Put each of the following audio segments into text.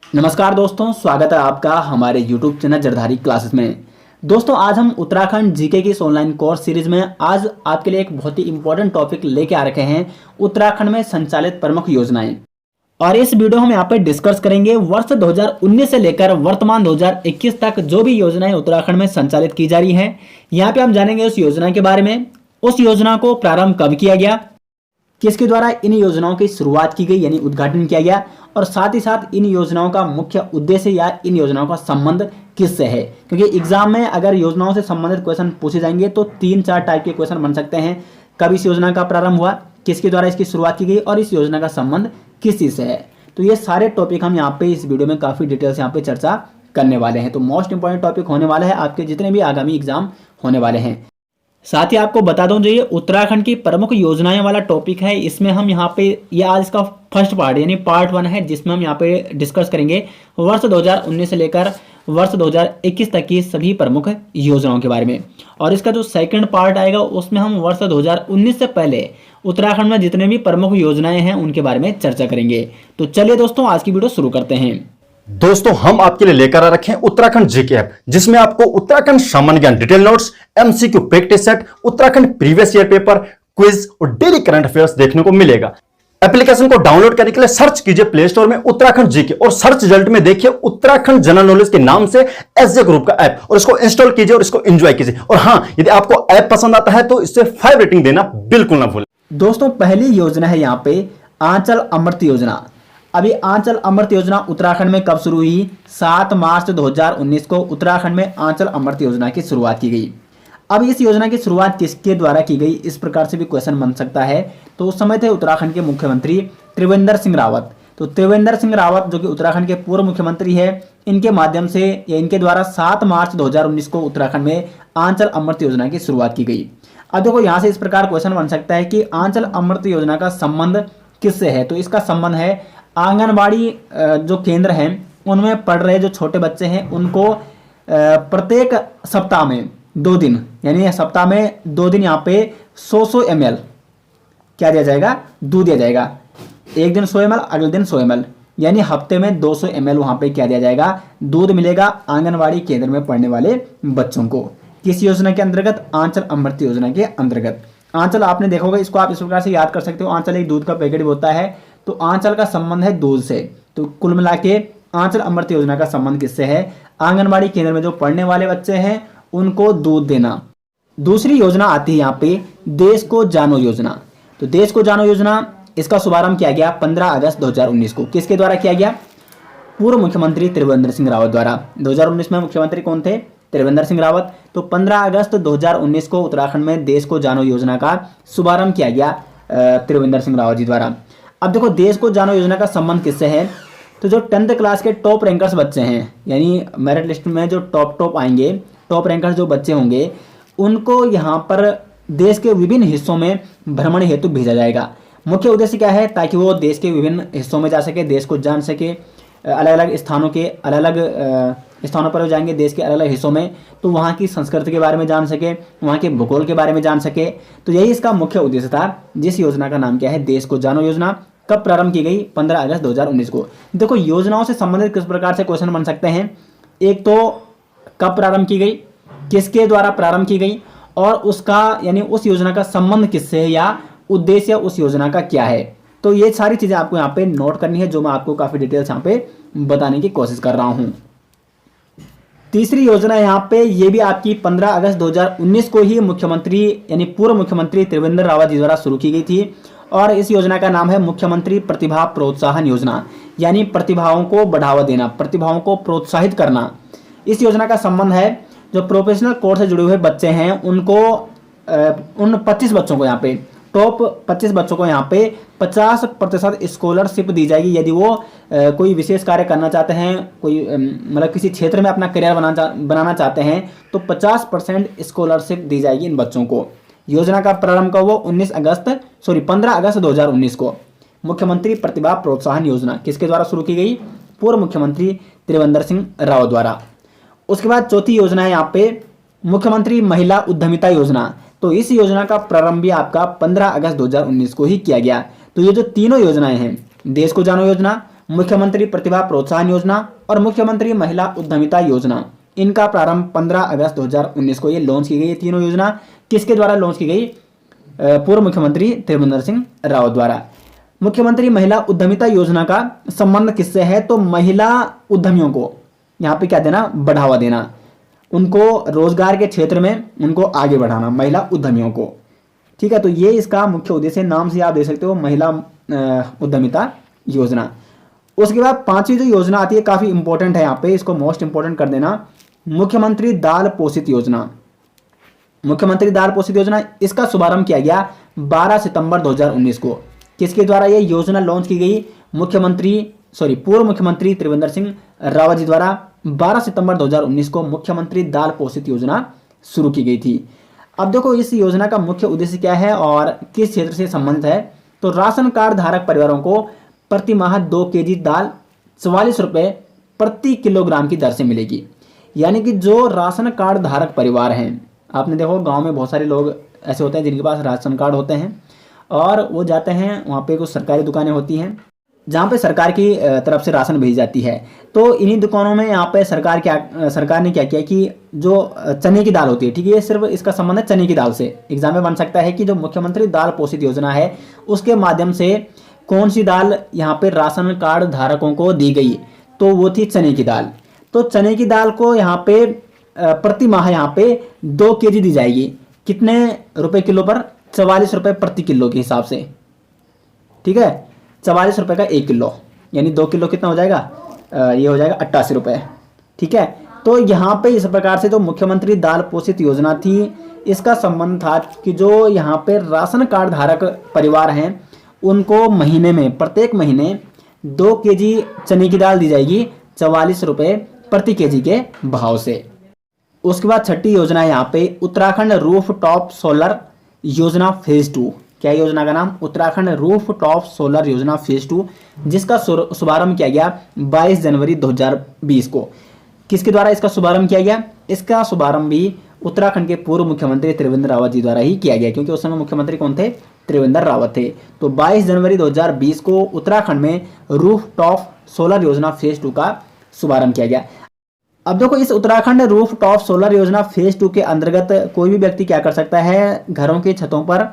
नमस्कार दोस्तों, स्वागत है आपका हमारे YouTube चैनल जरधारी क्लासेस में। दोस्तों, आज हम उत्तराखंड जीके की इस ऑनलाइन कोर्स सीरीज में आज आपके लिए एक बहुत ही इंपॉर्टेंट टॉपिक लेके आ रखे हैं, उत्तराखंड में संचालित प्रमुख योजनाएं। और इस वीडियो हम यहाँ पे डिस्कस करेंगे वर्ष 2019 से लेकर वर्तमान 2021 तक जो भी योजनाएं उत्तराखंड में संचालित की जा रही हैं। यहाँ पे हम जानेंगे उस योजना के बारे में, उस योजना को प्रारंभ कब किया गया, किसके द्वारा इन योजनाओं की शुरुआत की गई यानी उद्घाटन किया गया, और साथ ही साथ इन योजनाओं का मुख्य उद्देश्य या इन योजनाओं का संबंध किससे है। क्योंकि एग्जाम में अगर योजनाओं से संबंधित क्वेश्चन पूछे जाएंगे तो 3-4 टाइप के क्वेश्चन बन सकते हैं। कब इस योजना का प्रारंभ हुआ, किसके द्वारा इसकी शुरुआत की गई और इस योजना का संबंध किस चीज से है। तो ये सारे टॉपिक हम यहाँ पे इस वीडियो में काफी डिटेल से यहाँ पे चर्चा करने वाले हैं। तो मोस्ट इंपॉर्टेंट टॉपिक होने वाला है आपके जितने भी आगामी एग्जाम होने वाले हैं। साथ ही आपको बता दूं, जो ये उत्तराखंड की प्रमुख योजनाएं वाला टॉपिक है, इसमें हम यहाँ पे ये आज इसका फर्स्ट पार्ट यानी पार्ट 1 है, जिसमें हम यहाँ पे डिस्कस करेंगे वर्ष 2019 से लेकर वर्ष 2021 तक की सभी प्रमुख योजनाओं के बारे में। और इसका जो सेकंड पार्ट आएगा उसमें हम वर्ष 2019 से पहले उत्तराखंड में जितने भी प्रमुख योजनाएं हैं उनके बारे में चर्चा करेंगे। तो चलिए दोस्तों, आज की वीडियो शुरू करते हैं। दोस्तों, हम आपके लिए लेकर आ रखे हैं उत्तराखंड जीके ऐप, जिसमें आपको उत्तराखंड सामान्य ज्ञान detail notes, MCQ practice set, Uttarakhand previous year paper, quiz और डेली करंट अफेयर्स देखने को मिलेगा। एप्लीकेशन को डाउनलोड करने के लिए सर्च कीजिए प्ले स्टोर में उत्तराखंड जीके और सर्च रिजल्ट में देखिए उत्तराखंड जनरल नॉलेज के नाम से एसजे ग्रुप का ऐप, और इसको इंस्टॉल कीजिए और इसको एंजॉय कीजिए। और हां, यदि आपको ऐप पसंद आता है तो इससे 5 रेटिंग देना बिल्कुल ना भूलें। दोस्तों, पहली योजना है यहाँ पे आंचल अमृत योजना। अभी आंचल अमृत योजना उत्तराखंड में कब शुरू हुई? 7 मार्च 2019 को उत्तराखंड में आंचल अमृत योजना की शुरुआत की गई। अब इस योजना की शुरुआत किसके द्वारा की गई, इस प्रकार से भी क्वेश्चन बन सकता है। तो उस समय थे उत्तराखंड के मुख्यमंत्री त्रिवेंद्र सिंह रावत। तो त्रिवेंद्र सिंह रावत जो कि उत्तराखंड के पूर्व मुख्यमंत्री है, इनके माध्यम से या इनके द्वारा 7 मार्च 2019 को उत्तराखंड में आंचल अमृत योजना की शुरुआत की गई। अब देखो, यहाँ से इस प्रकार क्वेश्चन बन सकता है कि आंचल अमृत योजना का संबंध किससे है। तो इसका संबंध है आंगनबाड़ी जो केंद्र हैं उनमें पढ़ रहे जो छोटे बच्चे हैं उनको प्रत्येक सप्ताह में 2 दिन यानी सप्ताह में 2 दिन यहाँ पे 100 ml क्या दिया जाएगा, दूध दिया जाएगा। एक दिन 100 ml, अगले दिन 100 ml, यानी हफ्ते में 200 ml वहाँ पे क्या दिया जाएगा, दूध मिलेगा आंगनबाड़ी केंद्र में पढ़ने वाले बच्चों को। किस योजना के अंतर्गत? आंचल अमृत योजना के अंतर्गत। आंचल आपने देखा होगा, इसको आप इस प्रकार से याद कर सकते हो। आंचल एक दूध का पैकेट भी होता है, तो आंचल का संबंध है दूध से। तो कुल मिला के आंचल अमृत योजना का संबंध किससे है? आंगनबाड़ी केंद्र में जो पढ़ने वाले बच्चे हैं उनको दूध देना। दूसरी योजना आती है यहाँ पे देश को जानो योजना। तो देश को जानो योजना, इसका शुभारंभ किया गया 15 अगस्त 2019 को। किसके द्वारा किया गया? पूर्व मुख्यमंत्री त्रिवेंद्र सिंह रावत द्वारा। 2019 में मुख्यमंत्री कौन थे? त्रिवेंद्र सिंह रावत। तो 15 अगस्त 2019 को उत्तराखंड में देश को जानो योजना का शुभारंभ किया गया त्रिवेंद्र सिंह रावत जी द्वारा। अब देखो, देश को जानो योजना का संबंध किससे है? तो जो 10th क्लास के टॉप रैंकर्स बच्चे हैं, यानी मेरिट लिस्ट में जो टॉप आएंगे, टॉप रैंकर्स जो बच्चे होंगे, उनको यहाँ पर देश के विभिन्न हिस्सों में भ्रमण हेतु भेजा जाएगा। मुख्य उद्देश्य क्या है? ताकि वो देश के विभिन्न हिस्सों में जा सके, देश को जान सके। अलग अलग स्थानों के अलग अलग स्थानों पर जाएंगे देश के अलग अलग हिस्सों में, तो वहाँ की संस्कृति के बारे में जान सके, वहाँ के भूगोल के बारे में जान सके। तो यही इसका मुख्य उद्देश्य था, जिस योजना का नाम क्या है, देश को जानो योजना। कब प्रारंभ की गई? 15 अगस्त 2019 को। देखो, योजनाओं से संबंधित किस प्रकार से क्वेश्चन बन सकते हैं। एक तो कब प्रारंभ की गई, किसके द्वारा प्रारंभ की गई, और उसका यानी उस योजना का संबंध किससे है या उद्देश्य उस योजना का क्या है। तो ये सारी चीजें आपको यहाँ पे नोट करनी है, जो मैं आपको काफी डिटेल्स यहाँ पे बताने की कोशिश कर रहा हूँ। तीसरी योजना यहाँ पे ये भी आपकी 15 अगस्त 2019 को ही मुख्यमंत्री यानी पूर्व मुख्यमंत्री त्रिवेंद्र रावत जी द्वारा शुरू की गई थी, और इस योजना का नाम है मुख्यमंत्री प्रतिभा प्रोत्साहन योजना, यानी प्रतिभाओं को बढ़ावा देना, प्रतिभाओं को प्रोत्साहित करना। इस योजना का संबंध है जो प्रोफेशनल कोर्स से जुड़े हुए बच्चे हैं उनको उन 25 बच्चों को यहाँ पे टॉप 25 बच्चों को यहाँ पे 50% स्कॉलरशिप दी जाएगी। यदि वो कोई विशेष कार्य करना चाहते हैं, कोई मतलब किसी क्षेत्र में अपना करियर बनाना चाहते हैं, तो 50% स्कॉलरशिप दी जाएगी इन बच्चों को। योजना का प्रारंभ कब हुआ? 15 अगस्त 2019 को। मुख्यमंत्री प्रतिभा प्रोत्साहन योजना किसके द्वारा शुरू की गई? पूर्व मुख्यमंत्री त्रिवेंद्र सिंह रावत द्वारा। उसके बाद चौथी योजना है यहाँ पे मुख्यमंत्री महिला उद्यमिता योजना। तो इस योजना का प्रारंभ भी आपका 15 अगस्त 2019 को ही किया गया। तो ये जो तीनों योजनाएं हैं, देश को जानो योजना, मुख्यमंत्री प्रतिभा प्रोत्साहन योजना और मुख्यमंत्री महिला उद्यमिता योजना। इनका प्रारंभ 15 अगस्त 2019 को ये लॉन्च की गई। ये तीनों योजना किसके द्वारा लॉन्च की गई? पूर्व मुख्यमंत्री त्रिवेंद्र सिंह रावत द्वारा। मुख्यमंत्री महिला उद्यमिता योजना का संबंध किससे है? तो महिला उद्यमियों को यहाँ पे क्या देना? बढ़ावा देना, उनको रोजगार के क्षेत्र में उनको आगे बढ़ाना, महिला उद्यमियों को। ठीक है, तो ये इसका मुख्य उद्देश्य, नाम से आप देख सकते हो, महिला उद्यमिता योजना। उसके बाद पांचवी जो योजना आती है, काफी इंपॉर्टेंट है यहाँ पे, इसको मोस्ट इंपॉर्टेंट कर देना, मुख्यमंत्री दाल पोषित योजना। मुख्यमंत्री दाल पोषित योजना, इसका शुभारंभ किया गया 12 सितंबर 2019 को। किसके द्वारा ये योजना लॉन्च की गई? पूर्व मुख्यमंत्री त्रिवेंद्र सिंह रावत जी द्वारा 12 सितंबर 2019 को मुख्यमंत्री दाल पोषित योजना शुरू की गई थी। अब देखो इस योजना का मुख्य उद्देश्य क्या है और किस क्षेत्र से संबंधित है? तो राशन कार्ड धारक परिवारों को प्रति माह 2 केजी दाल 44 रुपये प्रति किलोग्राम की दर से मिलेगी। यानी कि जो राशन कार्ड धारक परिवार हैं, आपने देखो गांव में बहुत सारे लोग ऐसे होते हैं जिनके पास राशन कार्ड होते हैं और वो जाते हैं, वहाँ पे कुछ सरकारी दुकानें होती हैं जहाँ पे सरकार की तरफ से राशन भेजी जाती है। तो इन्हीं दुकानों में यहाँ पे सरकार ने क्या किया कि जो चने की दाल होती है, ठीक है, ये सिर्फ इसका संबंध है चने की दाल से। एग्जाम में बन सकता है कि जो मुख्यमंत्री दाल पोषित योजना है उसके माध्यम से कौन सी दाल यहाँ पे राशन कार्ड धारकों को दी गई? तो वो थी चने की दाल। तो चने की दाल को यहाँ पे प्रति माह यहाँ पे 2 केजी दी जाएगी। कितने रुपए किलो पर? 44 रुपये प्रति किलो के हिसाब से। ठीक है, 44 रुपये का 1 किलो, यानी 2 किलो कितना हो जाएगा? ये हो जाएगा 88 रुपये। ठीक है, तो यहाँ पे इस प्रकार से जो मुख्यमंत्री दाल पोषित योजना थी, इसका संबंध था कि जो यहाँ पे राशन कार्ड धारक परिवार हैं उनको महीने में, प्रत्येक महीने 2 केजी चने की दाल दी जाएगी 44 रुपये प्रति केजी के भाव से। उसके बाद छठी योजना है यहाँ पे उत्तराखंड रूफ टॉप सोलर योजना फेज 2। क्या योजना का नाम? उत्तराखंड रूफ टॉप सोलर योजना फेज 2, जिसका शुभारंभ किया गया 22 जनवरी 2020 को। किसके द्वारा इसका शुभारंभ किया गया? इसका शुभारंभ भी उत्तराखंड के पूर्व मुख्यमंत्री त्रिवेंद्र रावत जी द्वारा ही किया गया, क्योंकि उस समय मुख्यमंत्री कौन थे? त्रिवेंद्र रावत थे। तो 22 जनवरी 2020 को उत्तराखंड में रूफ टॉप सोलर योजना फेज 2 का शुभारंभ किया गया। अब देखो इस उत्तराखंड रूफ टॉप सोलर योजना फेज 2 के अंतर्गत कोई भी व्यक्ति क्या कर सकता है? घरों की छतों पर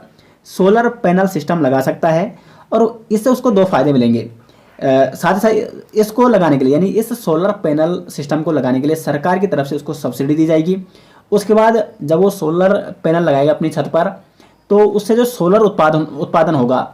सोलर पैनल सिस्टम लगा सकता है और इससे उसको 2 फायदे मिलेंगे। साथ ही साथ इसको लगाने के लिए, यानी इस सोलर पैनल सिस्टम को लगाने के लिए सरकार की तरफ से उसको सब्सिडी दी जाएगी। उसके बाद जब वो सोलर पैनल लगाएगा अपनी छत पर, तो उससे जो सोलर उत्पादन होगा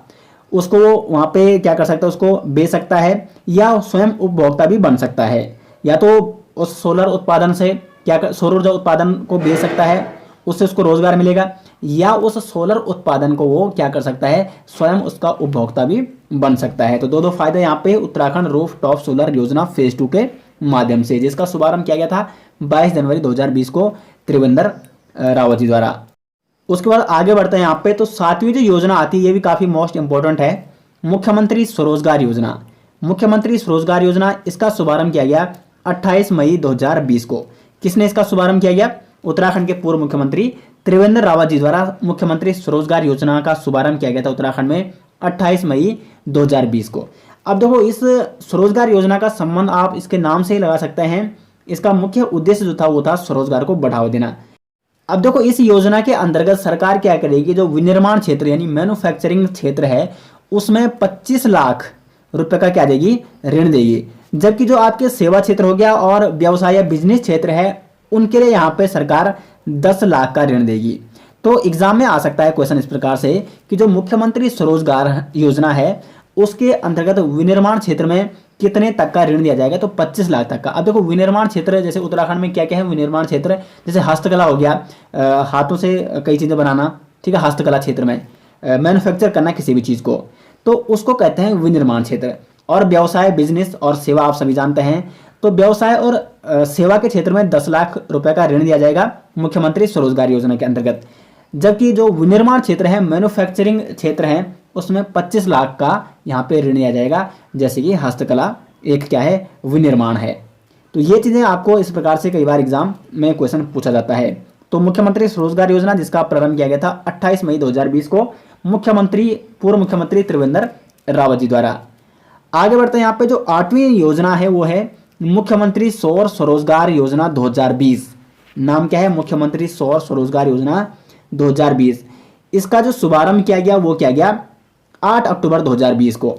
उसको वहाँ पे क्या कर सकता है? उसको बेच सकता है या स्वयं उपभोक्ता भी बन सकता है। या तो उस सोलर उत्पादन से सौर ऊर्जा उत्पादन को बेच सकता है, उससे उसको रोजगार मिलेगा, या उस सोलर उत्पादन को वो क्या कर सकता है? स्वयं उसका उपभोक्ता भी बन सकता है। तो 2 फायदे यहाँ पे उत्तराखंड रूफ टॉप सोलर योजना फेज 2 के माध्यम से, जिसका शुभारंभ किया गया था 22 जनवरी 2020 को त्रिवेंद्र रावत जी द्वारा। उसके बाद आगे बढ़ते हैं यहाँ पे। तो 7वीं जो योजना आती है, ये भी काफी मोस्ट इंपॉर्टेंट है, मुख्यमंत्री स्वरोजगार योजना। मुख्यमंत्री स्वरोजगार योजना, इसका शुभारंभ किया गया 28 मई 2020 को। किसने इसका शुभारंभ किया गया? उत्तराखंड के पूर्व मुख्यमंत्री त्रिवेंद्र रावत जी द्वारा मुख्यमंत्री स्वरोजगार योजना का शुभारंभ किया गया था उत्तराखंड में 28 मई 2020 को। अब देखो इस स्वरोजगार योजना का संबंध आप इसके नाम से ही लगा सकते हैं। इसका मुख्य उद्देश्य जो था वो था स्वरोजगार को बढ़ावा देना। अब देखो इस योजना के अंतर्गत सरकार क्या करेगी? जो विनिर्माण क्षेत्र यानी मैन्युफैक्चरिंग क्षेत्र है उसमें 25 लाख रुपए का क्या देगी? ऋण देगी। जबकि जो आपके सेवा क्षेत्र हो गया और व्यवसाय या बिजनेस क्षेत्र है उनके लिए यहाँ पे सरकार 10 लाख का ऋण देगी। तो एग्जाम में आ सकता है क्वेश्चन इस प्रकार से कि जो मुख्यमंत्री स्वरोजगार योजना है उसके अंतर्गत विनिर्माण क्षेत्र में कितने तक का ऋण दिया जाएगा? तो 25 लाख तक का। अब देखो विनिर्माण क्षेत्र जैसे उत्तराखंड में क्या क्या है विनिर्माण क्षेत्र? जैसे हस्तकला हो गया, हाथों से कई चीजें बनाना, ठीक है, हस्तकला क्षेत्र में मैन्युफैक्चर करना किसी भी चीज को, तो उसको कहते हैं विनिर्माण क्षेत्र। और व्यवसाय, बिजनेस और सेवा आप सभी जानते हैं, तो व्यवसाय और सेवा के क्षेत्र में 10 लाख रुपए का ऋण दिया जाएगा मुख्यमंत्री स्वरोजगार योजना के अंतर्गत। जबकि जो विनिर्माण क्षेत्र है, मैन्युफैक्चरिंग क्षेत्र है, उसमें 25 लाख का यहाँ पे ऋण दिया जाएगा। जैसे कि हस्तकला एक क्या है? विनिर्माण है। तो ये चीजें आपको इस प्रकार से कई बार एग्जाम में क्वेश्चन पूछा जाता है। तो मुख्यमंत्री स्वरोजगार योजना जिसका प्रारंभ किया गया था 28 मई 2020 को पूर्व मुख्यमंत्री त्रिवेंद्र रावत जी द्वारा। आगे बढ़ते हैं, यहाँ पे जो 8वीं योजना है वो है मुख्यमंत्री सौर स्वरोजगार योजना 2020। नाम क्या है? मुख्यमंत्री सौर स्वरोजगार योजना 2020। इसका जो शुभारंभ किया गया वो किया गया 8 अक्टूबर 2020 को।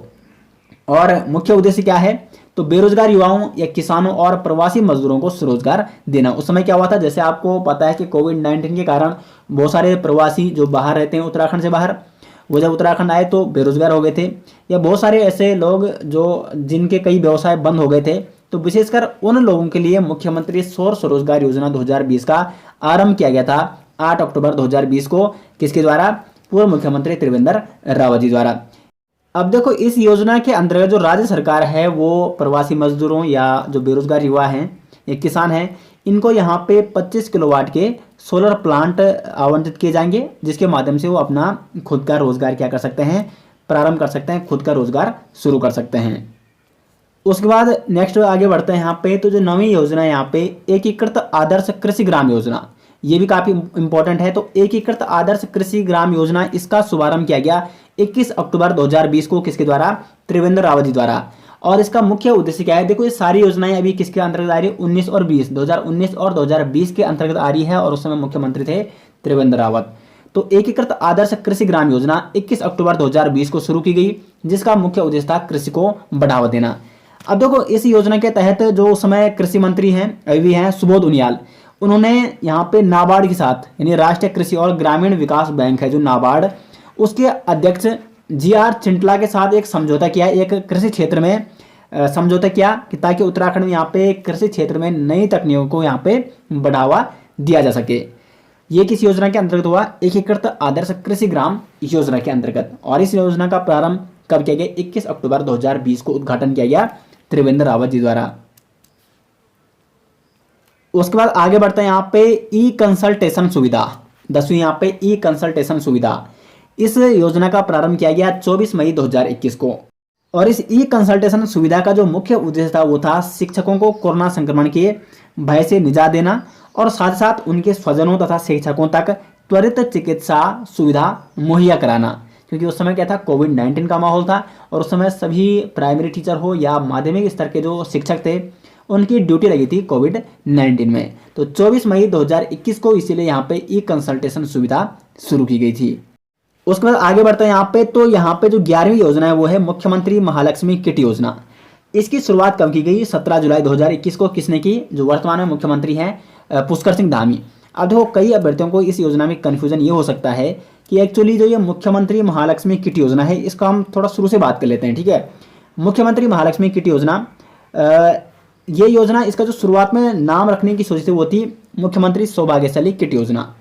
और मुख्य उद्देश्य क्या है? तो बेरोजगार युवाओं या किसानों और प्रवासी मजदूरों को स्वरोजगार देना। उस समय क्या हुआ था, जैसे आपको पता है कि कोविड-19 के कारण बहुत सारे प्रवासी जो बाहर रहते हैं उत्तराखंड से बाहर, वो जब उत्तराखंड आए तो बेरोजगार हो गए थे, या बहुत सारे ऐसे लोग जो जिनके कई व्यवसाय बंद हो गए थे। तो विशेषकर उन लोगों के लिए मुख्यमंत्री सौर स्वरोजगार योजना 2020 का आरंभ किया गया था 8 अक्टूबर 2020 को। किसके द्वारा? पूर्व मुख्यमंत्री त्रिवेंद्र रावत जी द्वारा। अब देखो, इस योजना के अंतर्गत जो राज्य सरकार है वो प्रवासी मजदूरों या जो बेरोजगार युवा हैं या किसान हैं, इनको यहाँ पे 25 किलोवाट के सोलर प्लांट आवंटित किए जाएंगे, जिसके माध्यम से वो अपना खुद का रोजगार क्या कर सकते हैं? प्रारंभ कर सकते हैं, खुद का रोजगार शुरू कर सकते हैं। उसके बाद नेक्स्ट आगे बढ़ते हैं यहाँ पे। तो जो 9वीं योजना है यहाँ पे एकीकृत आदर्श कृषि ग्राम योजना, ये भी काफी इंपॉर्टेंट है। तो एकीकृत आदर्श कृषि ग्राम योजना, इसका शुभारंभ किया गया 21 अक्टूबर 2020 को। किसके द्वारा? त्रिवेंद्र रावत जी द्वारा। और इसका मुख्य उद्देश्य क्या है? देखो, ये सारी योजनाएं अभी किसके अंतर्गत आ रही है? 19 और 20, 2019 और 2020 के अंतर्गत आ रही है, और उस समय मुख्यमंत्री थे त्रिवेंद्र रावत। तो एकीकृत आदर्श कृषि ग्राम योजना 21 अक्टूबर 2020 को शुरू की गई, जिसका मुख्य उद्देश्य था कृषि को बढ़ावा देना। अब देखो, इस योजना के तहत जो उस समय कृषि मंत्री हैं अभी हैं सुबोध उनियाल, उन्होंने यहाँ पे नाबार्ड के साथ, यानी राष्ट्रीय कृषि और ग्रामीण विकास बैंक है जो नाबार्ड, उसके अध्यक्ष GR चिंटला के साथ एक समझौता किया, एक कृषि क्षेत्र में समझौता किया कि ताकि उत्तराखंड में यहाँ पे कृषि क्षेत्र में नई तकनीकों को यहाँ पे बढ़ावा दिया जा सके। ये किस योजना के अंतर्गत हुआ? एकीकृत आदर्श कृषि ग्राम योजना के अंतर्गत। और इस योजना का प्रारंभ कब किया गया? 21 अक्टूबर 2020 को उद्घाटन किया गया त्रिवेंद्र रावत जी द्वारा। उसके बाद आगे बढ़ते हैं यहाँ पे ई कंसल्टेशन सुविधा, 10वीं यहाँ पे ई कंसल्टेशन सुविधा। इस योजना का प्रारंभ किया गया 24 मई 2021 को। और इस ई कंसल्टेशन सुविधा का जो मुख्य उद्देश्य था वो था शिक्षकों को कोरोना संक्रमण के भय से निजात देना, और साथ साथ उनके स्वजनों तथा शिक्षकों तक त्वरित चिकित्सा सुविधा मुहैया कराना। क्योंकि उस समय क्या था? कोविड-19 का माहौल था, और उस समय सभी प्राइमरी टीचर हो या माध्यमिक स्तर के जो शिक्षक थे, उनकी ड्यूटी लगी थी कोविड-19 में। तो 24 मई 2021 को इसीलिए यहाँ पे ई कंसल्टेशन सुविधा शुरू की गई थी। उसके बाद आगे बढ़ते हैं यहाँ पे। तो यहाँ पे जो 11वीं योजना है वो है मुख्यमंत्री महालक्ष्मी किट योजना। इसकी शुरुआत कब की गई? 17 जुलाई 2021 को। किसने की? जो वर्तमान में मुख्यमंत्री हैं पुष्कर सिंह धामी। अब देखो, कई अभ्यर्थियों को इस योजना में कन्फ्यूजन ये हो सकता है कि एक्चुअली जो ये मुख्यमंत्री महालक्ष्मी किट योजना है, इसका हम थोड़ा शुरू से बात कर लेते हैं, ठीक है। मुख्यमंत्री महालक्ष्मी किट योजना, ये योजना, इसका जो शुरुआत में नाम रखने की सोची थी वो थी मुख्यमंत्री सौभाग्यशाली किट योजना।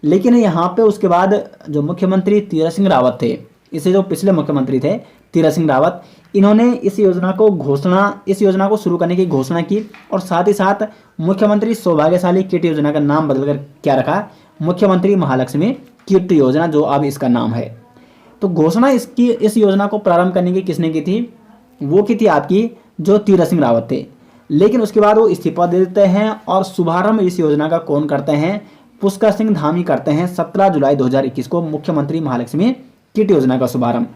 लेकिन यहाँ पे उसके बाद जो मुख्यमंत्री तीरथ सिंह रावत थे, इससे जो पिछले मुख्यमंत्री थे तीरथ सिंह रावत, इन्होंने इस योजना को शुरू करने की घोषणा की, और साथ ही साथ मुख्यमंत्री सौभाग्यशाली किट योजना का नाम बदलकर क्या रखा? मुख्यमंत्री महालक्ष्मी किट योजना, जो अब इसका नाम है। तो घोषणा इस योजना को प्रारंभ करने की किसने की थी? वो की थी आपकी जो तीरथ सिंह रावत थे। लेकिन उसके बाद वो इस्तीफा दे देते हैं, और शुभारंभ इस योजना का कौन करते हैं? पुष्कर सिंह धामी करते हैं 17 जुलाई 2021 को मुख्यमंत्री महालक्ष्मी किट योजना का शुभारंभ।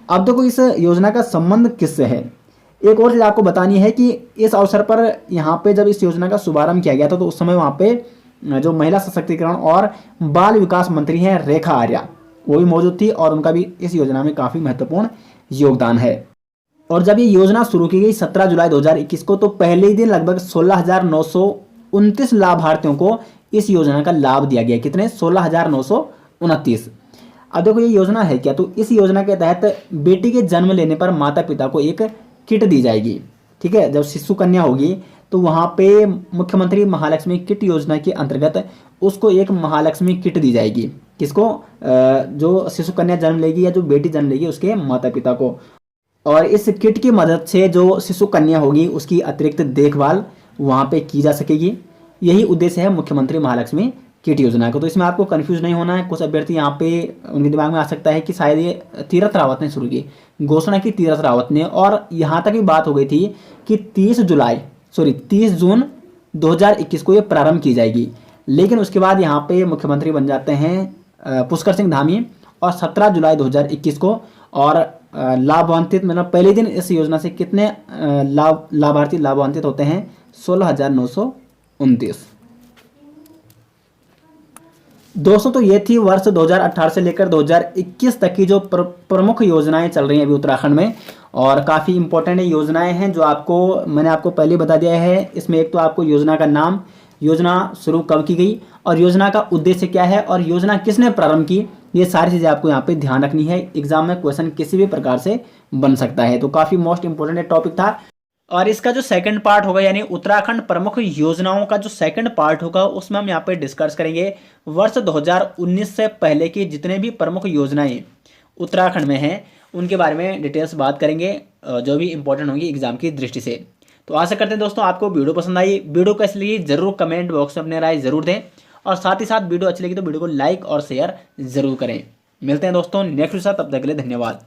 अब देखो, इस योजना का संबंध किससे है? एक और चीज आपको बतानी है कि इस अवसर पर यहाँ पे जब इस योजना का शुभारंभ किया गया था, तो उस समय वहाँ पे जो महिला सशक्तिकरण और बाल विकास मंत्री हैं रेखा आर्या, वो भी मौजूद थी, और उनका भी इस योजना में काफी महत्वपूर्ण योगदान है। और जब ये योजना शुरू की गई 17 जुलाई 2021 को, तो पहले ही दिन लगभग 16,929 लाभार्थियों को इस योजना का लाभ दिया गया। कितने? 16,929। अब देखो, ये योजना है क्या? तो इस योजना के तहत बेटी के जन्म लेने पर माता पिता को एक किट दी जाएगी, ठीक है। जब शिशु कन्या होगी तो वहाँ पे मुख्यमंत्री महालक्ष्मी किट योजना के अंतर्गत उसको एक महालक्ष्मी किट दी जाएगी। किसको? जो शिशु कन्या जन्म लेगी या जो बेटी जन्म लेगी उसके माता पिता को। और इस किट की मदद से जो शिशु कन्या होगी उसकी अतिरिक्त देखभाल वहाँ पे की जा सकेगी। यही उद्देश्य है मुख्यमंत्री महालक्ष्मी किट योजना का। तो इसमें आपको कंफ्यूज नहीं होना है। कुछ अभ्यर्थी यहाँ पे उनके दिमाग में आ सकता है कि शायद ये तीरथ रावत ने शुरू की, घोषणा की तीरथ रावत ने, और यहाँ तक भी बात हो गई थी कि 30 जून 2021 को ये प्रारंभ की जाएगी। लेकिन उसके बाद यहाँ पे मुख्यमंत्री बन जाते हैं पुष्कर सिंह धामी, और 17 जुलाई 2021 को, और लाभान्वित, मतलब पहले दिन इस योजना से कितने लाभार्थी लाभान्वित होते हैं? 16,929। दोस्तों तो ये थी वर्ष 2018 से लेकर 2021 तक की जो प्रमुख योजनाएं चल रही हैं अभी उत्तराखंड में, और काफ़ी इंपॉर्टेंट योजनाएं हैं जो मैंने आपको पहले बता दिया है। इसमें एक तो आपको योजना का नाम, योजना शुरू कब की गई, और योजना का उद्देश्य क्या है, और योजना किसने प्रारंभ की, ये सारी चीज़ें आपको यहाँ पे ध्यान रखनी है। एग्जाम में क्वेश्चन किसी भी प्रकार से बन सकता है, तो काफ़ी मोस्ट इंपॉर्टेंट टॉपिक था। और इसका जो सेकंड पार्ट होगा, यानी उत्तराखंड प्रमुख योजनाओं का जो सेकंड पार्ट होगा, उसमें हम यहाँ पे डिस्कस करेंगे वर्ष 2019 से पहले की जितने भी प्रमुख योजनाएं उत्तराखंड में हैं उनके बारे में डिटेल्स बात करेंगे, जो भी इंपॉर्टेंट होंगी एग्जाम की दृष्टि से। तो आशा करते हैं दोस्तों आपको वीडियो पसंद आई। वीडियो कैसी लगी जरूर कमेंट बॉक्स में अपने राय जरूर दें, और साथ ही साथ वीडियो अच्छी लगी तो वीडियो को लाइक और शेयर जरूर करें। मिलते हैं दोस्तों नेक्स्ट के साथ, तब तक के लिए धन्यवाद।